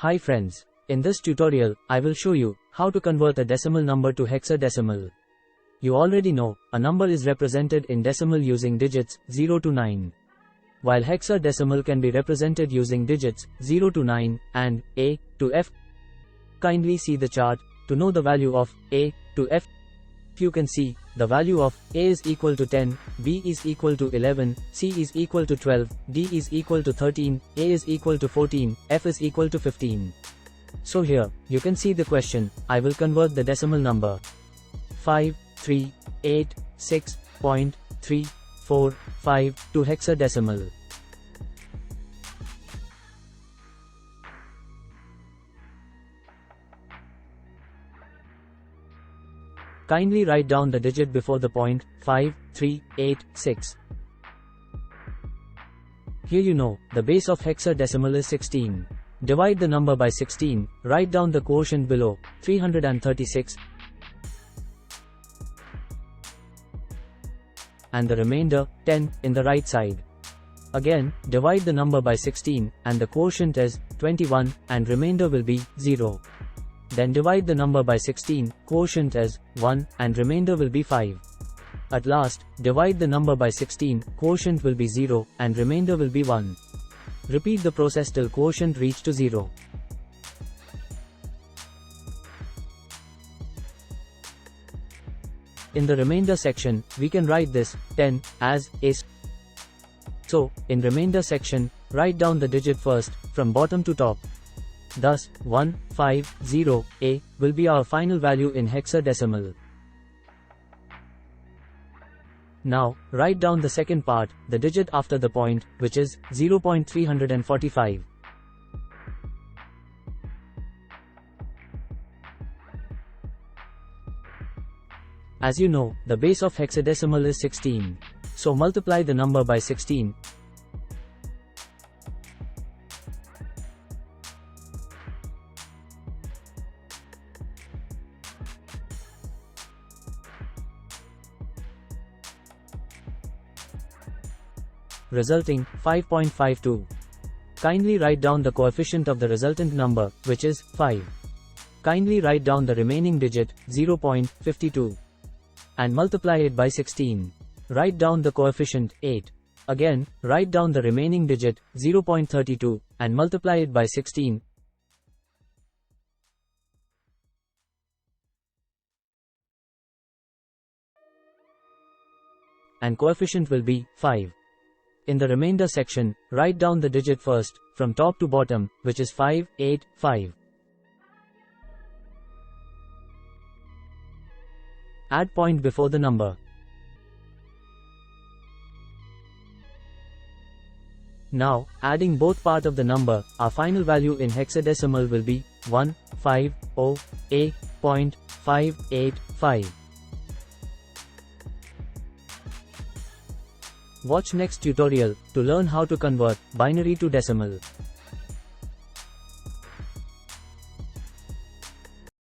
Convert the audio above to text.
Hi friends, in this tutorial, I will show you how to convert a decimal number to hexadecimal. You already know, a number is represented in decimal using digits 0 to 9. While hexadecimal can be represented using digits 0 to 9 and A to F. Kindly see the chart to know the value of A to F. You can see, the value of A is equal to 10, B is equal to 11, C is equal to 12, D is equal to 13, A is equal to 14, F is equal to 15. So here, you can see the question. I will convert the decimal number 5386.345 to hexadecimal. Kindly write down the digit before the point, 5386. Here you know, the base of hexadecimal is 16. Divide the number by 16, write down the quotient below, 336. And the remainder, 10, in the right side. Again, divide the number by 16, and the quotient is 21, and remainder will be 0. Then divide the number by 16, quotient is 1, and remainder will be 5. At last, divide the number by 16, quotient will be 0, and remainder will be 1. Repeat the process till quotient reach to 0. In the remainder section, we can write this 10 as A. So, in remainder section, write down the digit first, from bottom to top. Thus, 150A will be our final value in hexadecimal. Now, write down the second part, the digit after the point, which is 0.345. As you know, the base of hexadecimal is 16. So multiply the number by 16. Resulting 5.52. Kindly write down the coefficient of the resultant number, which is 5. Kindly write down the remaining digit, 0.52. And multiply it by 16. Write down the coefficient, 8. Again, write down the remaining digit, 0.32, and multiply it by 16. And coefficient will be 5. In the remainder section, write down the digit first, from top to bottom, which is 585. Add point before the number. Now, adding both part of the number, our final value in hexadecimal will be 150A.585. Watch next tutorial to learn how to convert binary to decimal.